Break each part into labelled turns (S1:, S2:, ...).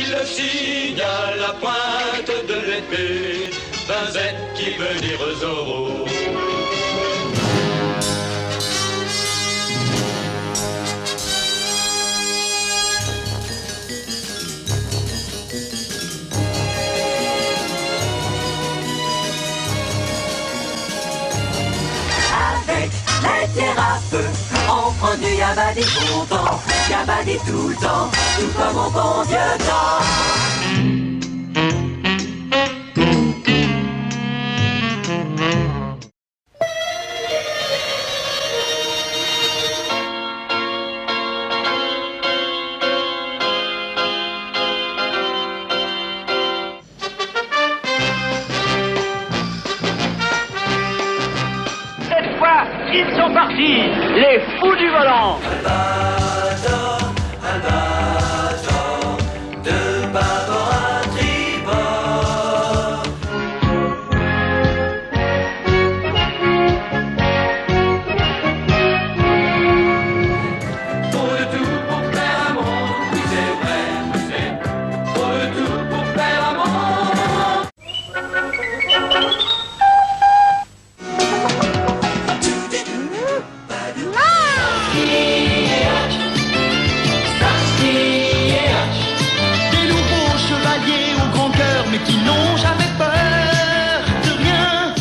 S1: Il le signe à la pointe de l'épée, d'un Z qui veut dire Zorro.
S2: Avec les terres à feu, on prend du yabadé content, yabadé tout le temps, tout comme au bon vieux temps.
S3: Ils sont partis, les fous du volant.
S1: Albator, Albator, de bâbord à tribord. Trop de tout pour faire un monde, oui c'est vrai, oui c'est trop de tout pour faire un monde.
S4: Des nouveaux chevaliers au grand cœur, mais qui n'ont jamais peur de rien.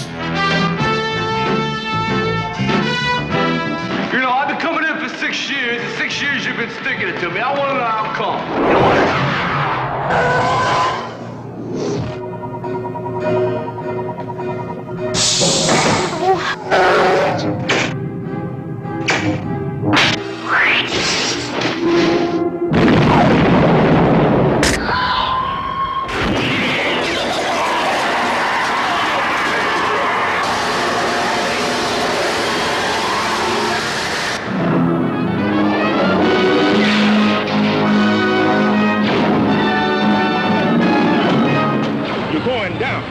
S5: You know, I've been coming in for 6 years, and 6 years you've been sticking it to me. I want an outcome. You know what?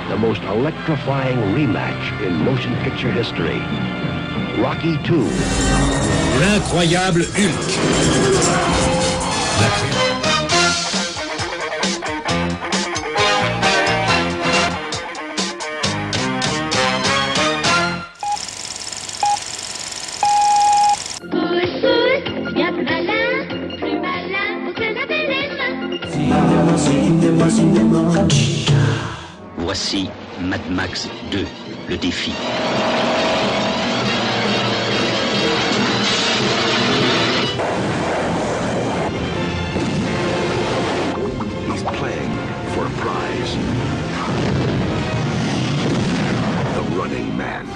S6: The most electrifying rematch in motion picture history. Rocky II.
S7: L'incroyable Hulk.
S8: Bien plus malin pour se laver les mains.
S9: Voici Mad Max 2, le défi.
S6: He's playing for a prize. The Running Man.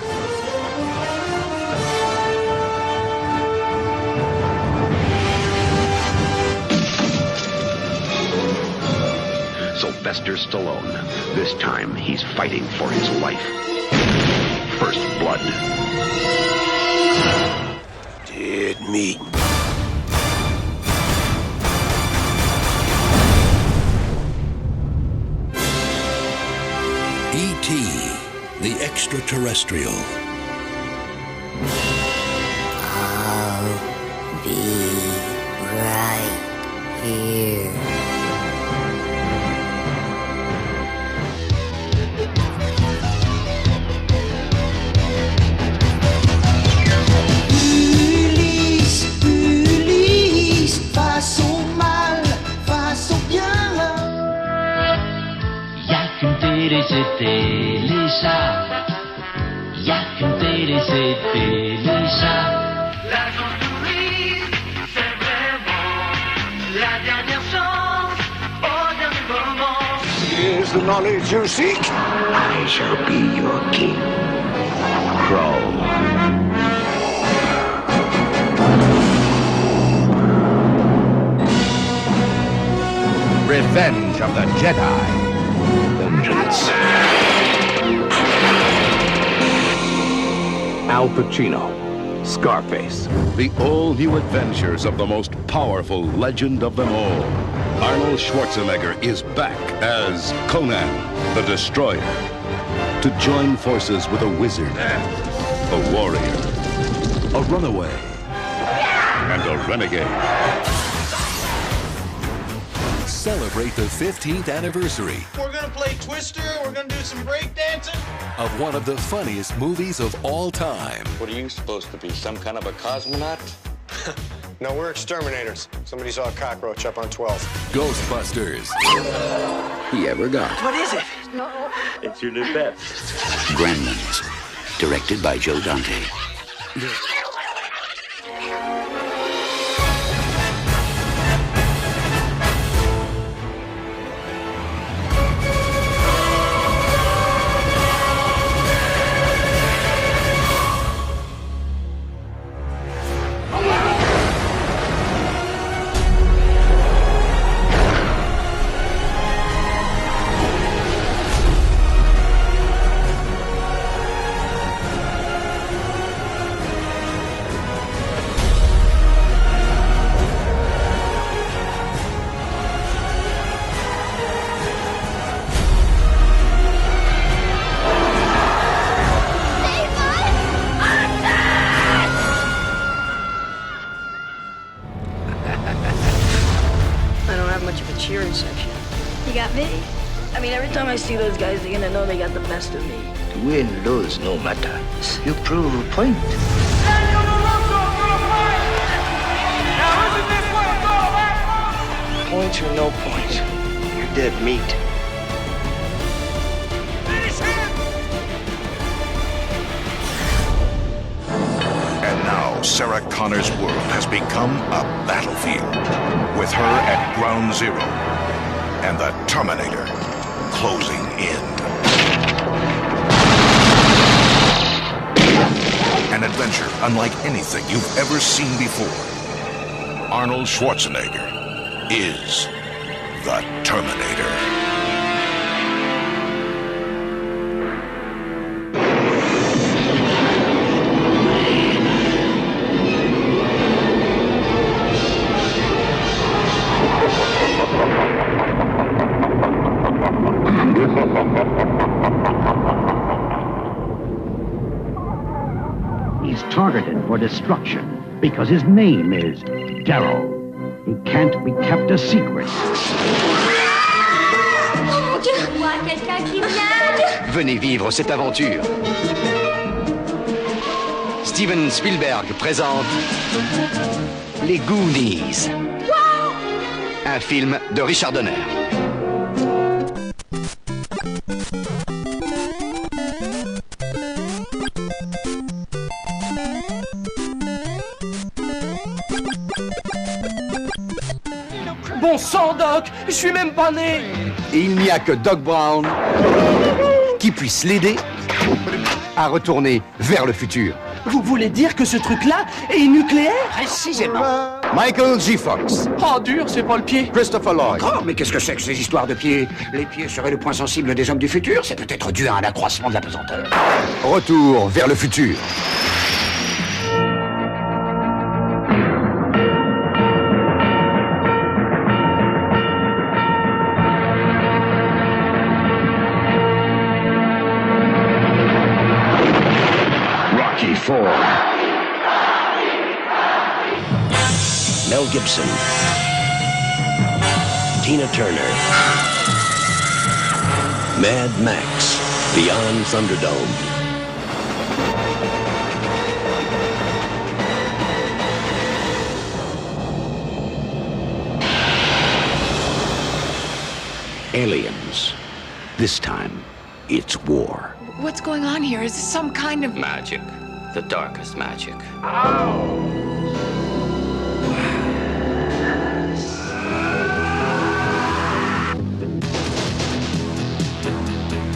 S6: Sylvester Stallone. This time, he's fighting for his life. First blood. Dead meat.
S7: E.T., the extraterrestrial.
S10: I'll be right here.
S4: C'est Téléchat. Y'a qu'une télé, c'est Téléchat.
S1: La gentouille, c'est vraiment la dernière chance au dernier moment.
S6: Here's the knowledge you seek. I shall be your king. Crow.
S7: Revenge of the Jedi.
S6: Vengeance. Al Pacino, Scarface.
S11: The all-new adventures of the most powerful legend of them all. Arnold Schwarzenegger is back as Conan, the Destroyer, to join forces with a wizard, a warrior, a runaway, and a renegade.
S12: celebrate the 15th anniversary
S13: We're gonna play Twister, we're gonna do some breakdancing.
S12: of one of the funniest movies of all time.
S14: What are you supposed to be, some kind of a cosmonaut?
S6: No, we're exterminators. Somebody saw a cockroach up on 12th.
S12: Ghostbusters.
S9: He ever got.
S2: What is it?
S3: No. It's your new pet.
S9: Gremlins, directed by Joe Dante.
S15: cheering section. You got me. I mean, every time I see those guys, they're gonna know they got the best of me.
S16: To win, lose, no matter. You prove a point. Points or no points, you're dead meat.
S17: And now, Sarah Connor's world has become a battlefield, with her at ground zero, and the Terminator closing in. An adventure unlike anything you've ever seen before. Arnold Schwarzenegger is the Terminator.
S18: He's targeted for destruction because his name is Darrow. He can't be kept a secret.
S8: Oh mon Dieu, moi, quelqu'un qui m'aide.
S19: Venez vivre cette aventure. Steven Spielberg présente Les Goonies.
S8: Wow.
S19: Un film de Richard Donner.
S4: Bon sang, Doc, je suis même pas né.
S19: Et il n'y a que Doc Brown qui puisse l'aider à retourner vers le futur.
S4: Vous voulez dire que ce truc-là est nucléaire?
S19: Précisément. Michael J. Fox.
S4: Oh, dur, c'est pas le pied.
S19: Christopher Lloyd.
S10: Oh, mais qu'est-ce que c'est que ces histoires de pieds? Les pieds seraient le point sensible des hommes du futur. C'est peut-être dû à un accroissement de la pesanteur.
S19: Retour vers le futur.
S16: Rocky IV. Mel Gibson. Tina Turner. Mad Max. Beyond Thunderdome.
S9: Aliens. This time, it's war.
S20: What's going on here? Is this some kind of...
S21: Magic. The darkest magic.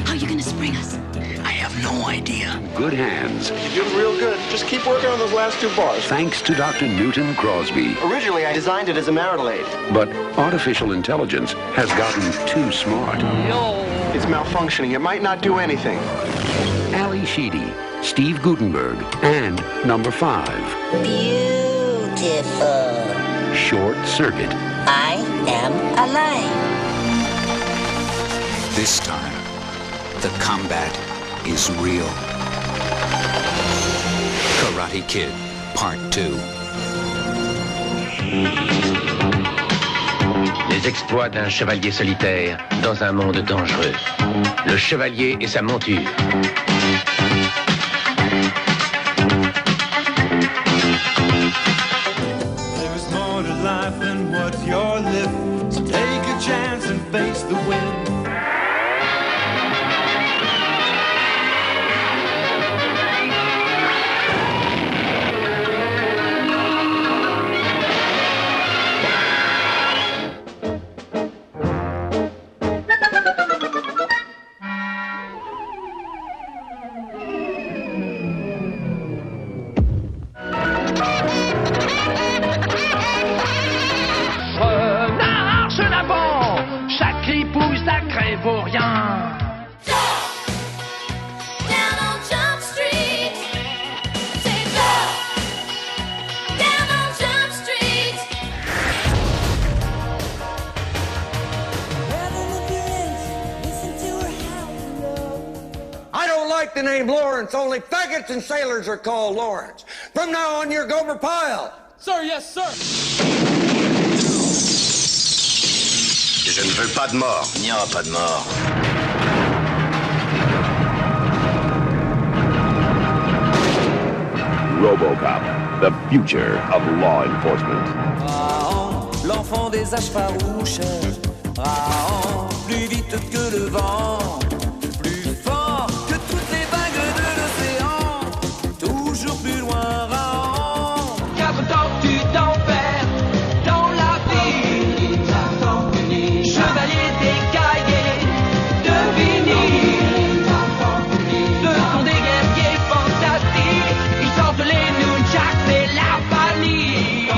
S20: How are you gonna spring us?
S9: I have no idea. Good hands.
S6: You're doing real good. Just keep working on those last two bars.
S9: Thanks to Dr. Newton Crosby.
S6: Originally, I designed it as a marital aid.
S9: But artificial intelligence has gotten too smart.
S6: It's malfunctioning. It might not do anything.
S9: Ali Sheedy, Steve Gutenberg, and number 5.
S10: Beautiful.
S9: Short Circuit.
S10: I am alive.
S22: This time, the combat is real. Karate Kid, Part 2.
S3: Les
S1: exploits d'un chevalier solitaire dans un monde dangereux. Le chevalier et sa monture.
S4: There's more to life than what you're living. So take a chance and face the wind.
S3: Vaut rien.
S6: I don't like the name Lawrence. Only faggots and sailors are called Lawrence. From now on, you're Gomer Pyle.
S13: Sir, yes, sir.
S16: Je ne veux pas de mort. Il n'y aura pas de mort.
S11: RoboCop, the future of law enforcement.
S2: Raon, l'enfant des âges farouches. Raon, plus vite que le vent. Plus fort que toutes les vagues de l'océan. Toujours plus loin, Raon. Quatre temps tu t'en perds dans la vie. Chevalier décaillé de vinyle. Ce sont des guerriers fantastiques. Ils sortent les nunchaks et la panique.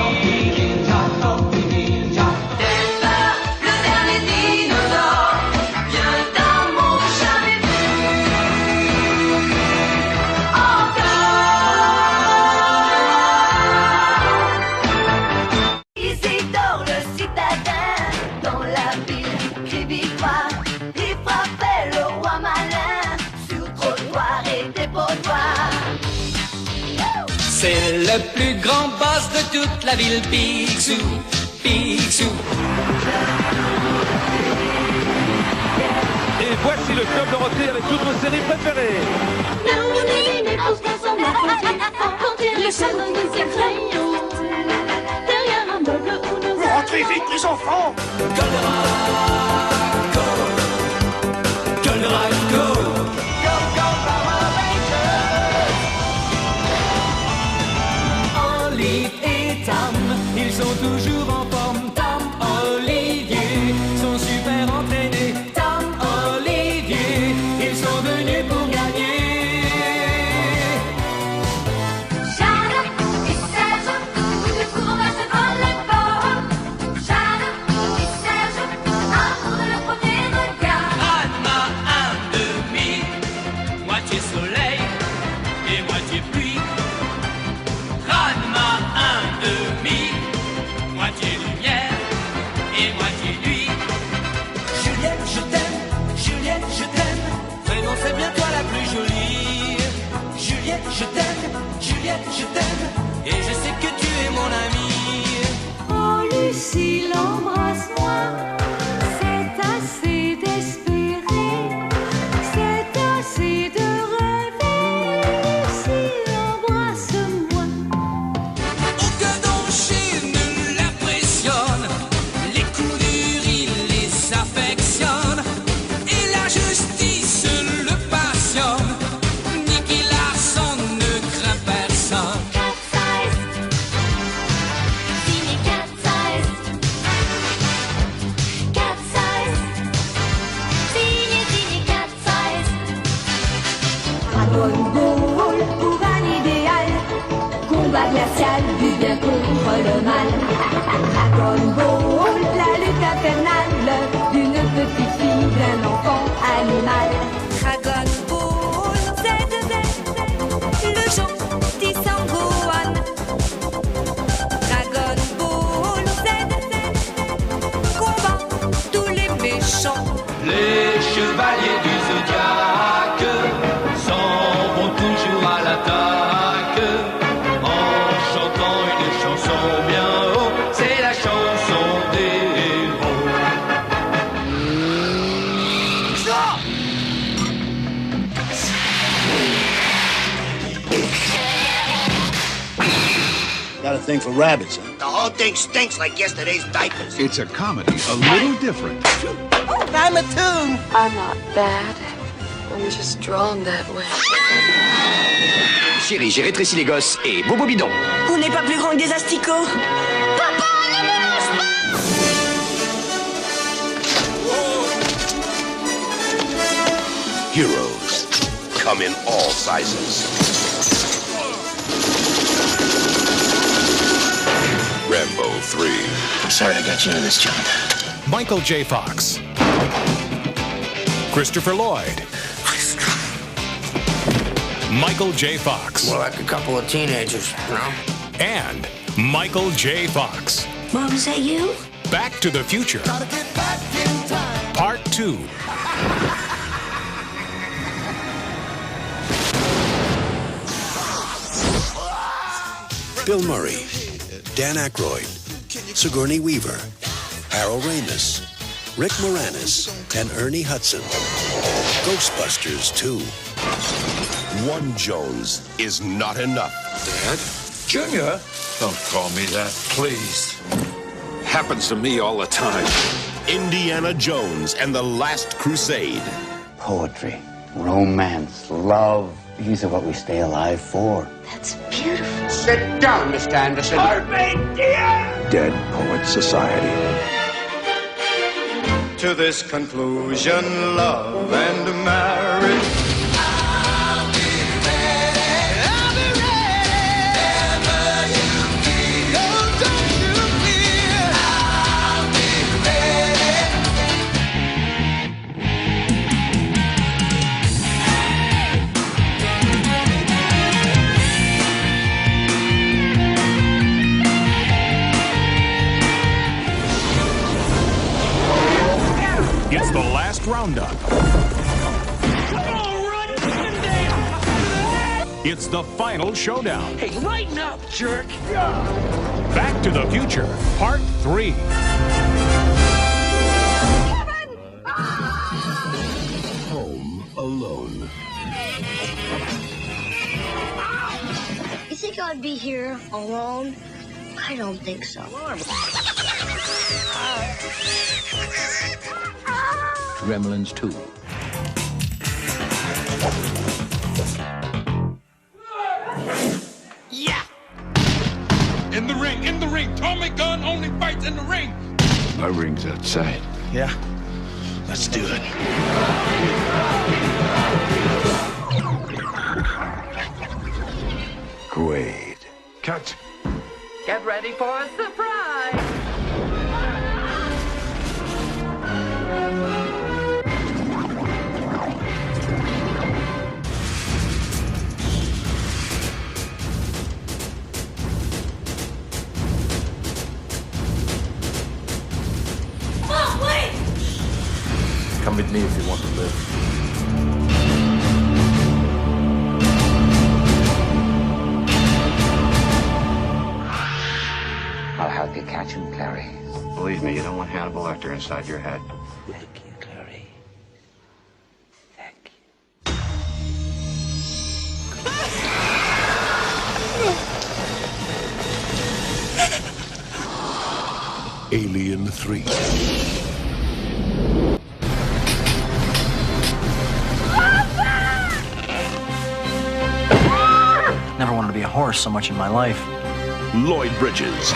S2: Le dernier dinosaure vient d'un monde jamais vu. Encore. Isidore le citadin dans la ville crie victoire. Il frappait le roi malin sur trottoir et dépotoir. C'est le plus grand boss de toute la ville, Picsou, Picsou.
S3: Et voici le club Dorothée avec toutes nos séries préférées.
S8: Le salon nous effrayons. Derrière un meuble où nous
S6: Rentrez vite, les enfants.
S2: Olive et Tam, ils sont toujours en forme. Tam, Olivier, sont super entraînés. Tam, Olivier, ils sont venus pour gagner.
S8: Jeanne et Serge, tous deux courant vers ce volleyball. Jeanne et Serge, amour de le premier regard.
S2: Anna, un demi, moitié soleil et moitié pluie. Ranma, un demi, moitié lumière et moitié nuit. Juliette, je t'aime, Juliette, je t'aime. Vraiment, c'est bien toi la plus jolie. Juliette, je t'aime, Juliette, je t'aime. Et je sais que tu es mon amie.
S8: Oh Lucille, embrasse-moi. C'est assez d'espérer. C'est assez de rêver. Lucille, embrasse-moi.
S2: Que dans Chine l'impressionne, les coups durs il les affectionne, et la justice le passionne. Nicky Larson ne craint personne.
S8: Cat size. Signé cat size. Cat size. Signé cat size. Dragon Ball pour un idéal. Combat glacial du bien contre le mal. Dragon Ball, la lutte infernale d'une petite fille, d'un enfant animal. Dragon Ball, le gentil Sangohan. Dragon Ball, combat tous les méchants.
S2: Les chevaliers du zodiaque s'en vont toujours à l'attaque en chantant une chanson bien haut. C'est la chanson des héros.
S5: a thing for rabbits, huh?
S16: The whole thing stinks like yesterday's diapers.
S11: It's a comedy, a little different.
S7: I'm a tune.
S15: I'm not bad. I'm just drawn that way.
S10: Chérie, j'ai rétréci les gosses et bobo bidon.
S7: On n'est pas plus grand que des asticots.
S8: Papa, ne me lâche pas!
S17: Heroes come in all sizes. Rambo 3.
S16: I'm sorry I got you into this, John.
S12: Michael J. Fox. Christopher Lloyd. Michael J. Fox.
S16: More like a couple of teenagers, you know?
S12: And Michael J. Fox.
S7: Mom, is that you?
S12: Back to the Future. Part 2.
S23: Bill Murray, Dan Aykroyd, Sigourney Weaver, Harold Ramis, Rick Moranis, and Ernie Hudson. Ghostbusters 2.
S17: One Jones is not enough.
S24: Dad? Junior? Don't call me that, please. Happens to me all the time.
S17: Indiana Jones and the Last Crusade.
S25: Poetry, romance, love. These are what we stay alive for.
S7: That's beautiful.
S10: Sit down, Mr. Anderson.
S23: Dead Poets Society.
S6: To this conclusion, love and marriage.
S12: It's the last roundup. It's the final showdown.
S3: Hey, lighten up, jerk!
S12: Back to the Future, Part 3.
S23: Home Alone.
S7: You think I'd be here alone? I don't think so.
S9: Gremlins 2.
S13: Yeah! In the ring! Tommy gun only fights in the ring!
S24: My ring's outside.
S5: Yeah? Let's do it.
S24: Quaid. Cut.
S3: Get ready for a surprise!
S8: Mom, wait!
S5: Come with me if you want to live.
S22: I'll help you catch him, Clary. Believe me, you don't want Hannibal Lecter inside your head.
S25: Thank you, Clary. Thank you.
S17: Alien 3.
S5: Never wanted to be a horse so much in my life.
S17: Lloyd Bridges.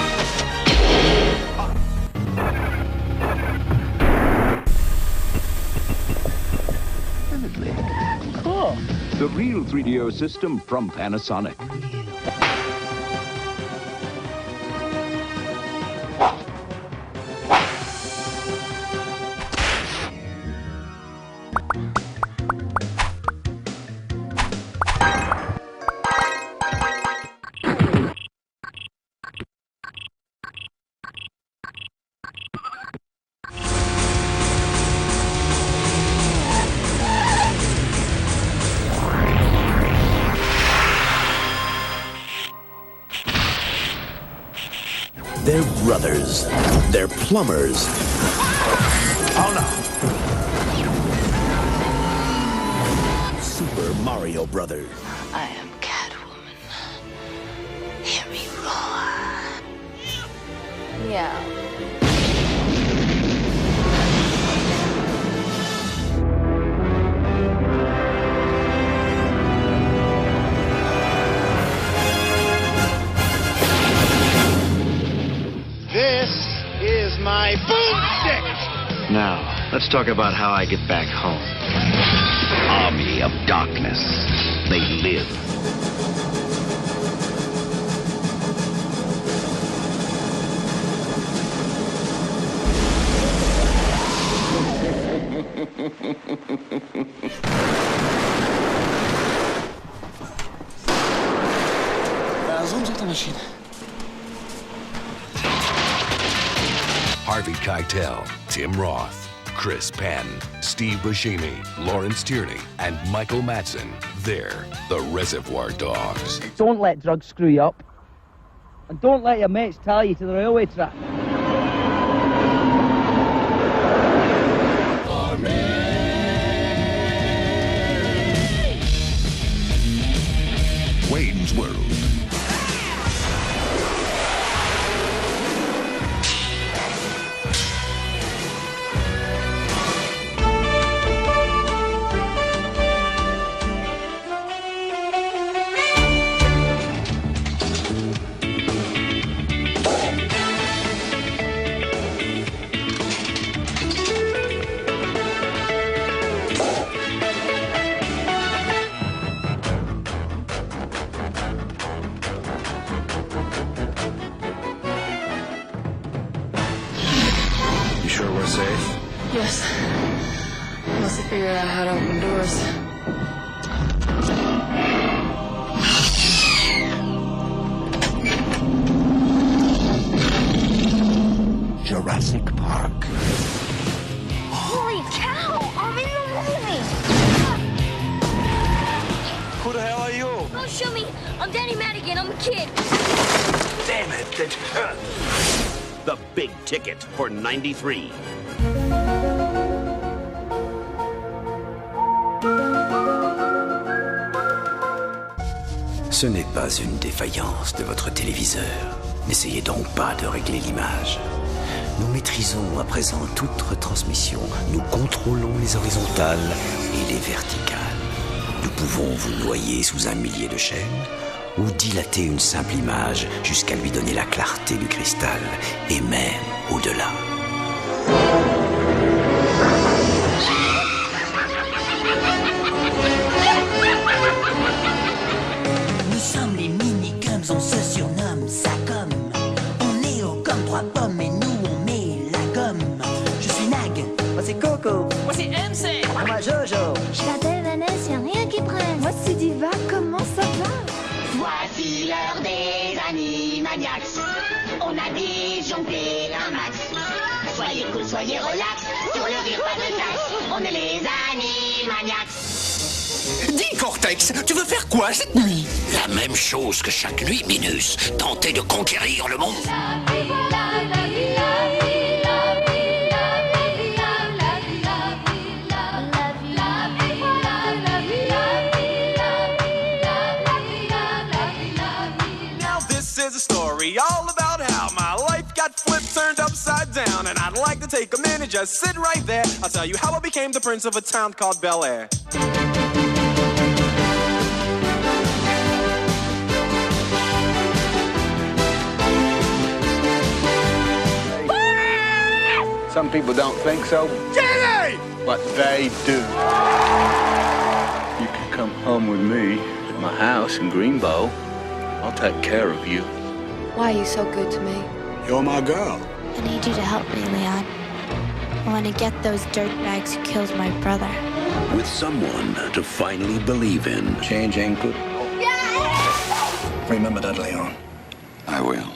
S9: Cool. The real 3DO system from Panasonic.
S23: They're brothers. They're plumbers.
S5: Oh no!
S23: Super Mario Brothers.
S7: I am Catwoman. Hear me roar.
S14: Yeah.
S18: This is my boomstick!
S25: Now, let's talk about how I get back home.
S9: Army of darkness. They live.
S18: Zoom sur ta machine.
S12: Harvey Keitel, Tim Roth, Chris Penn, Steve Buscemi, Lawrence Tierney, and Michael Madsen. They're the Reservoir Dogs.
S19: Don't let drugs screw you up. And don't let your mates tie you to the railway track.
S17: Wayne's World.
S25: You sure we're safe?
S14: Yes. Must have figured out how to open doors.
S25: Jurassic Park.
S7: Holy cow! I'm in the movie!
S18: Who the hell are you?
S7: Don't show me! I'm Danny Madigan, I'm a kid!
S9: Damn it. The big ticket for 93.
S20: Ce n'est pas une défaillance de votre téléviseur. N'essayez donc pas de régler l'image. Nous maîtrisons à présent toute retransmission. Nous contrôlons les horizontales et les verticales. Nous pouvons vous noyer sous un millier de chaînes ou dilater une simple image jusqu'à lui donner la clarté du cristal et même au-delà.
S21: Nous sommes les mini-gums, on se surnomme ça comme. On est haut comme 3 pommes et nous on met la gomme. Je suis Nag.
S19: Moi c'est Coco.
S21: Moi c'est MC.
S19: Moi Jojo.
S7: Je m'appelle Vanessa, y'a rien qui prenne.
S21: Moi c'est Diva, comment ça va?
S8: Voici l'heure des animaniacs. On a disjoncté un max. Soyez cool, soyez relax. Sur le rire, pas de taxe. On est les animaniacs.
S10: Dis, Cortex, tu veux faire quoi cette nuit? La même chose que chaque nuit, Minus. Tenter de conquérir le monde.
S26: Is a story all about how my life got flipped, turned upside down, and I'd like to take a minute, just sit right there. I'll tell you how I became the prince of a town called Bel Air.
S25: Some people don't think so,
S26: Télé!
S25: but they do. You can come home with me at my house in Greenbow. I'll take care of you.
S14: Why are you so good to me?
S25: You're my girl.
S27: I need you to help me, Leon. I want to get those dirtbags who killed my brother.
S23: With someone to finally believe in.
S25: Change ain't good. Remember that, Leon.
S23: I will.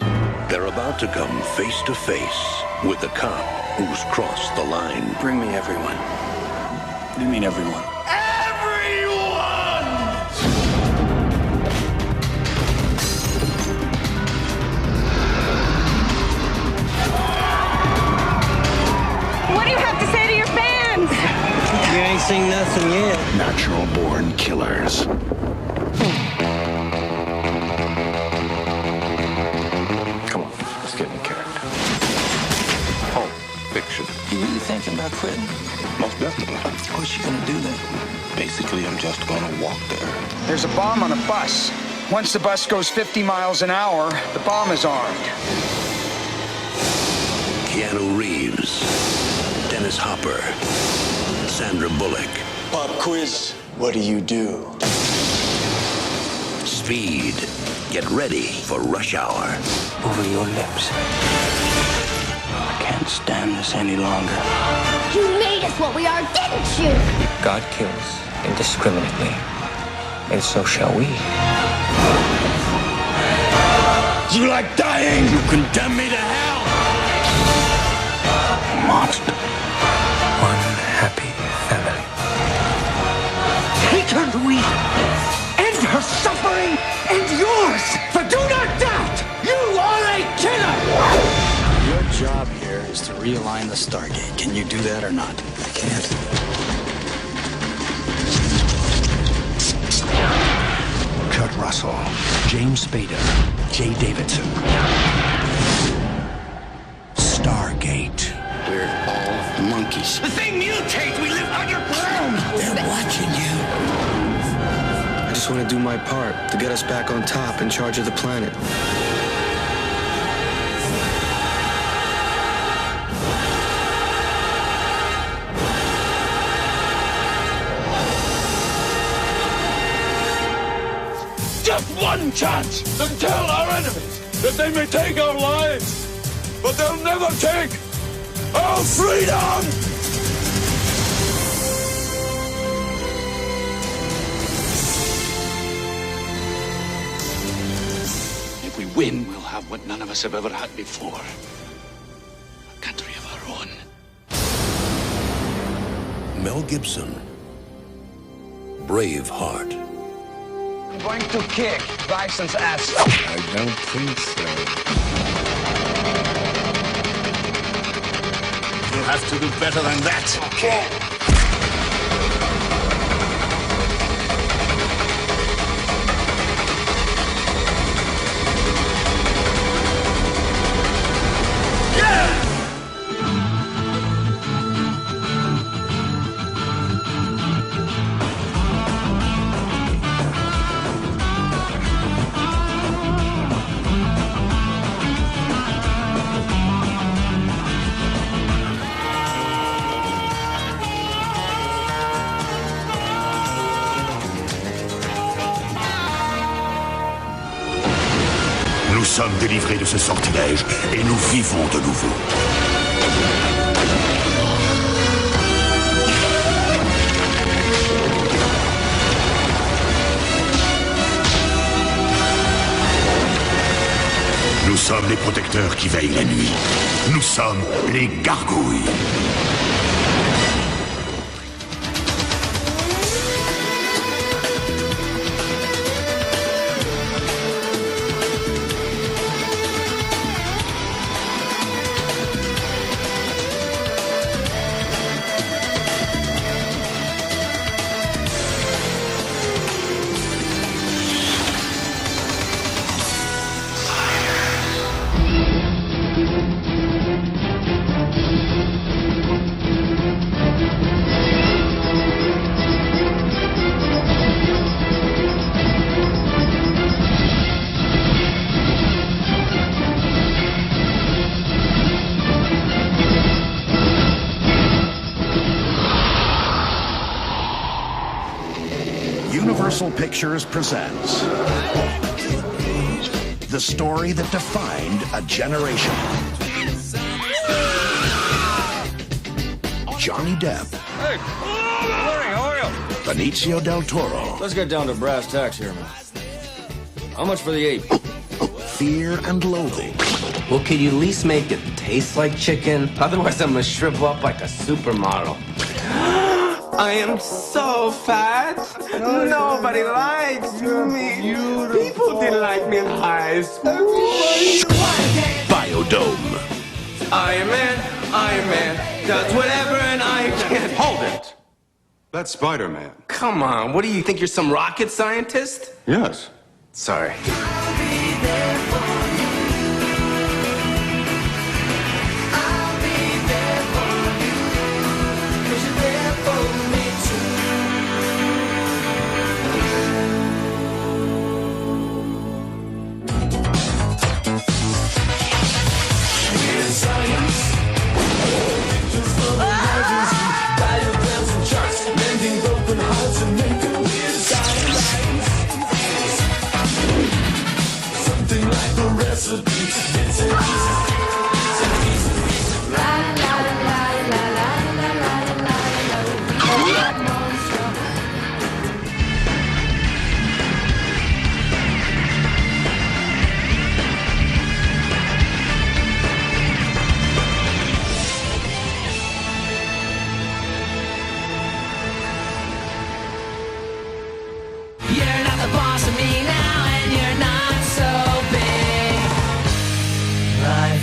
S23: They're about to come face to face with the cop who's crossed the line.
S25: Bring me everyone. What do you mean everyone?
S28: What do you have to say to your fans?
S19: You ain't seen nothing yet.
S23: Natural-born killers.
S25: Come on, let's get in character.
S24: fiction.
S18: You really thinking about quitting?
S24: Most definitely.
S18: What's you gonna do then?
S24: Basically, I'm just gonna walk there.
S1: There's a bomb on a bus. Once the bus goes 50 miles an hour, the bomb is armed.
S20: Keanu Reeves, Dennis Hopper, Sandra Bullock.
S18: Pop quiz. What do you do?
S20: Speed. Get ready for rush hour.
S18: Over your lips. I can't stand this any longer.
S7: You made us what we are, didn't you?
S18: God kills indiscriminately, and so shall we.
S20: You like dying? You condemn me to hell!
S18: Monster. One happy family.
S10: Take her, Louis. End her suffering and yours. For do not doubt, you are a killer.
S18: Your job here is to realign the Stargate. Can you do that or not? I can't.
S20: Kurt Russell, James Spader, Jay Davidson. Stargate.
S18: We're all monkeys.
S10: The thing mutates. We live underground.
S20: They're watching you.
S18: I just want to do my part to get us back on top in charge of the planet.
S24: Just one chance to tell our enemies that they may take our lives, but they'll never take our freedom!
S10: If we win, we'll have what none of us have ever had before. A country of our own.
S20: Mel Gibson. Braveheart.
S1: I'm going to kick Bison's ass.
S24: I don't think so.
S10: You have to do better than that.
S1: Okay.
S17: Nous sommes délivrés de ce sortilège et nous vivons de nouveau. Nous sommes les protecteurs qui veillent la nuit. Nous sommes les gargouilles. Universal Pictures presents the story that defined a generation. Johnny Depp.
S2: Hey, good morning, how are you?
S17: Benicio del Toro.
S2: Let's get down to brass tacks here, man. How much for the ape?
S17: Fear and Loathing.
S4: Well, can you at least make it taste like chicken? Otherwise, I'm gonna shrivel up like a supermodel. I am so fat. Nobody likes me. People didn't like me in high school.
S17: Biodome.
S4: Iron Man, does whatever and I can.
S6: Hold it. That's Spider-Man.
S4: Come on, what do you think, you're some rocket scientist?
S6: Yes.
S4: Sorry.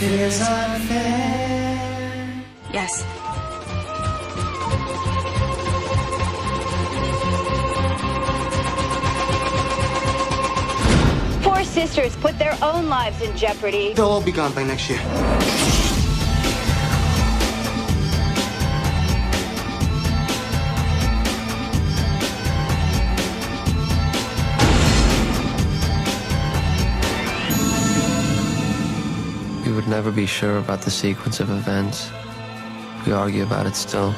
S21: feels unfair.
S14: Yes.
S28: Four sisters put their own lives in jeopardy.
S4: They'll all be gone by next year.
S3: We would never be sure about the sequence of events. We argue about it still.